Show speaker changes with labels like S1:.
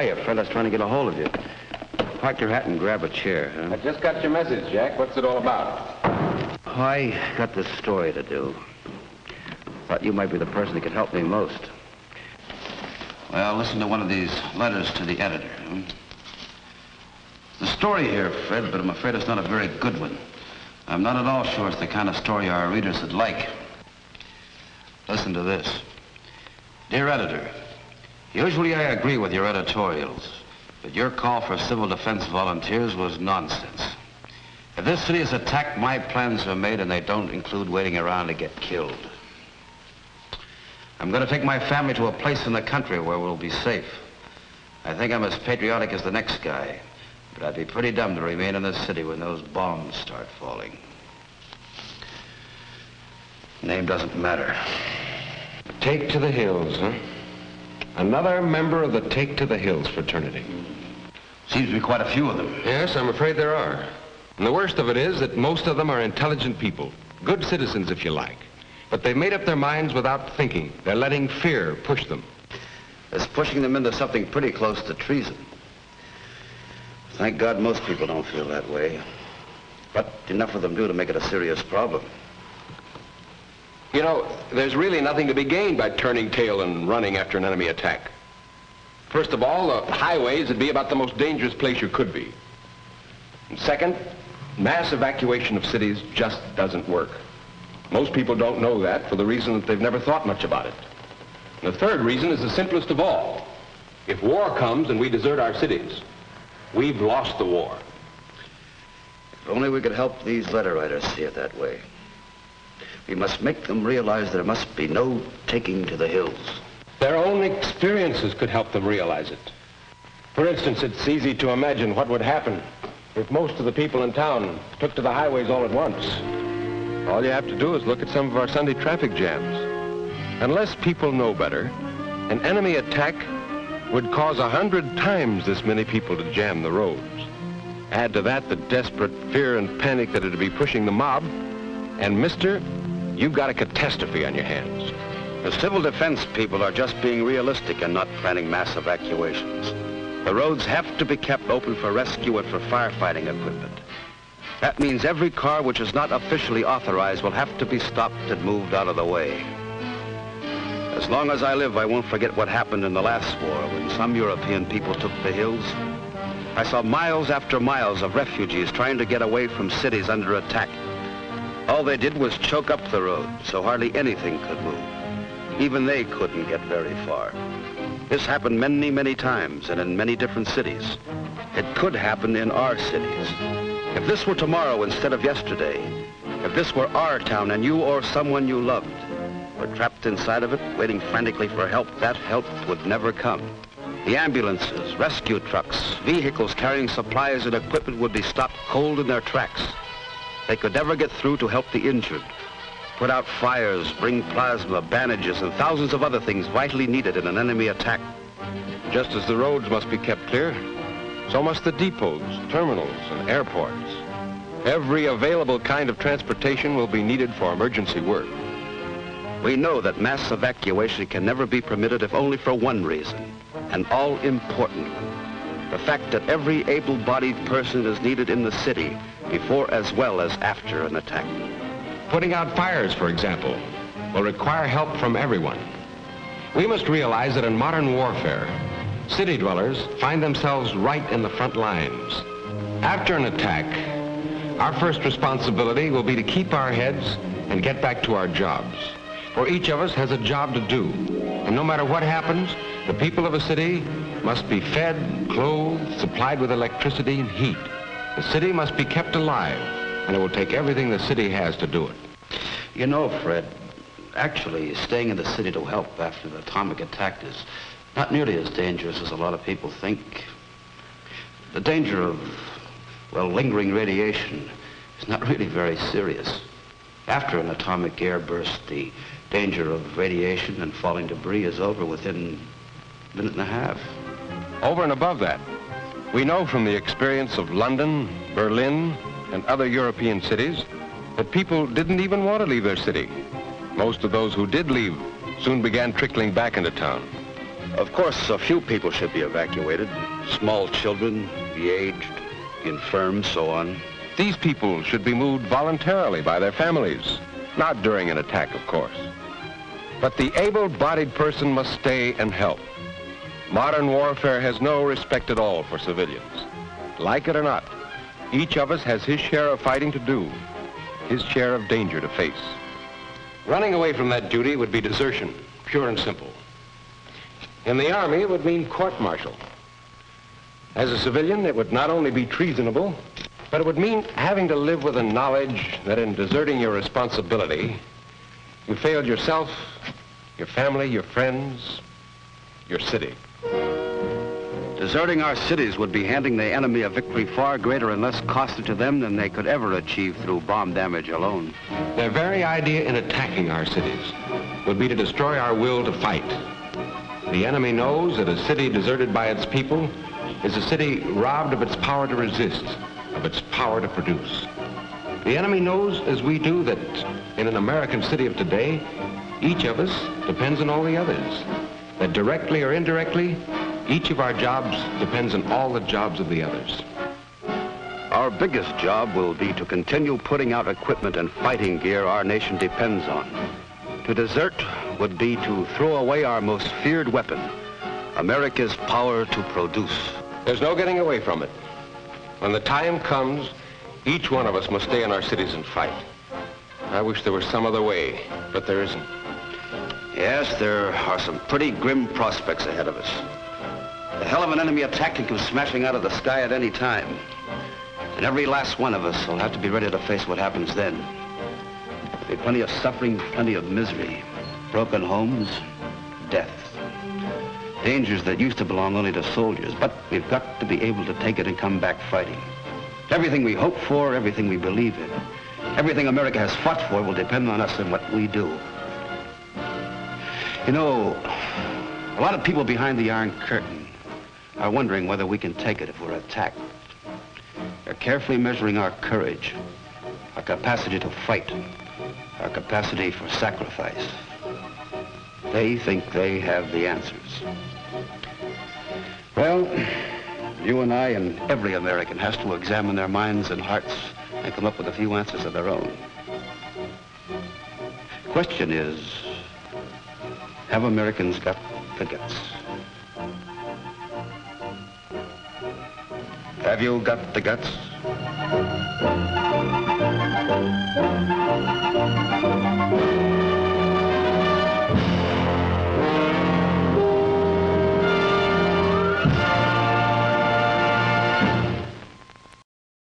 S1: Hiya, Fred. I was trying to get a hold of you. Park your hat and grab a chair, huh?
S2: I just got your message, Jack. What's it all about?
S1: Oh, I got this story to do. Thought you might be the person that could help me most. Well, listen to one of these letters to the editor. The story here, Fred, but I'm afraid it's not a very good one. I'm not at all sure it's the kind of story our readers would like. Listen to this. Dear editor, usually I agree with your editorials, but your call for civil defense volunteers was nonsense. If this city is attacked, my plans are made and they don't include waiting around to get killed. I'm going to take my family to a place in the country where we'll be safe. I think I'm as patriotic as the next guy, but I'd be pretty dumb to remain in this city when those bombs start falling. Name doesn't matter.
S2: Take to the Hills, huh? Another member of the Take to the Hills fraternity.
S1: Seems to be quite a few of them.
S2: Yes, I'm afraid there are. And the worst of it is that most of them are intelligent people. Good citizens, if you like. But they've made up their minds without thinking. They're letting fear push them.
S1: It's pushing them into something pretty close to treason. Thank God most people don't feel that way. But enough of them do to make it a serious problem.
S3: You know, there's really nothing to be gained by turning tail and running after an enemy attack. First of all, the highways would be about the most dangerous place you could be. And second, mass evacuation of cities just doesn't work. Most people don't know that for the reason that they've never thought much about it. And the third reason is the simplest of all. If war comes and we desert our cities, we've lost the war.
S1: If only we could help these letter writers see it that way. We must make them realize there must be no taking to the hills.
S3: Their own experiences could help them realize it. For instance, it's easy to imagine what would happen if most of the people in town took to the highways all at once. All you have to do is look at some of our Sunday traffic jams. Unless people know better, an enemy attack would cause 100 times this many people to jam the roads. Add to that the desperate fear and panic that it'd be pushing the mob, and mister, you've got a catastrophe on your hands.
S1: The civil defense people are just being realistic and not planning mass evacuations. The roads have to be kept open for rescue and for firefighting equipment. That means every car which is not officially authorized will have to be stopped and moved out of the way. As long as I live, I won't forget what happened in the last war when some European people took the hills. I saw miles after miles of refugees trying to get away from cities under attack. All they did was choke up the road, so hardly anything could move. Even they couldn't get very far. This happened many, many times and in many different cities. It could happen in our cities. If this were tomorrow instead of yesterday, if this were our town and you or someone you loved were trapped inside of it, waiting frantically for help, that help would never come. The ambulances, rescue trucks, vehicles carrying supplies and equipment would be stopped cold in their tracks. They could never get through to help the injured, put out fires, bring plasma, bandages, and thousands of other things vitally needed in an enemy attack.
S3: Just as the roads must be kept clear, so must the depots, terminals, and airports. Every available kind of transportation will be needed for emergency work.
S1: We know that mass evacuation can never be permitted if only for one reason, an all-important one. The fact that every able-bodied person is needed in the city before as well as after an attack.
S2: Putting out fires, for example, will require help from everyone. We must realize that in modern warfare, city dwellers find themselves right in the front lines. After an attack, our first responsibility will be to keep our heads and get back to our jobs. For each of us has a job to do. And no matter what happens, the people of a city must be fed, clothed, supplied with electricity and heat. The city must be kept alive, and it will take everything the city has to do it.
S1: You know, Fred, actually staying in the city to help after an atomic attack is not nearly as dangerous as a lot of people think. The danger of, well, lingering radiation is not really very serious. After an atomic airburst, the danger of radiation and falling debris is over within a minute and a half.
S3: Over and above that, we know from the experience of London, Berlin, and other European cities that people didn't even want to leave their city. Most of those who did leave soon began trickling back into town.
S1: Of course, a few people should be evacuated. Small children, the aged, the infirm, so on.
S3: These people should be moved voluntarily by their families, not during an attack, of course. But the able-bodied person must stay and help. Modern warfare has no respect at all for civilians. Like it or not, each of us has his share of fighting to do, his share of danger to face. Running away from that duty would be desertion, pure and simple. In the Army, it would mean court-martial. As a civilian, it would not only be treasonable, but it would mean having to live with the knowledge that in deserting your responsibility, you failed yourself, your family, your friends, your city.
S1: Deserting our cities would be handing the enemy a victory far greater and less costly to them than they could ever achieve through bomb damage alone.
S2: Their very idea in attacking our cities would be to destroy our will to fight. The enemy knows that a city deserted by its people is a city robbed of its power to resist, of its power to produce. The enemy knows, as we do, that in an American city of today, each of us depends on all the others. That directly or indirectly, each of our jobs depends on all the jobs of the others.
S1: Our biggest job will be to continue putting out equipment and fighting gear our nation depends on. To desert would be to throw away our most feared weapon, America's power to produce.
S3: There's no getting away from it. When the time comes, each one of us must stay in our cities and fight. I wish there was some other way, but there isn't.
S1: Yes, there are some pretty grim prospects ahead of us. The hell of an enemy attack can come smashing out of the sky at any time. And every last one of us will have to be ready to face what happens then. There'll be plenty of suffering, plenty of misery, broken homes, death. Dangers that used to belong only to soldiers, but we've got to be able to take it and come back fighting. Everything we hope for, everything we believe in, everything America has fought for will depend on us and what we do. You know, a lot of people behind the Iron Curtain are wondering whether we can take it if we're attacked. They're carefully measuring our courage, our capacity to fight, our capacity for sacrifice. They think they have the answers. Well, you and I and every American has to examine their minds and hearts and come up with a few answers of their own. The question is, have Americans got the guts? Have you got the guts?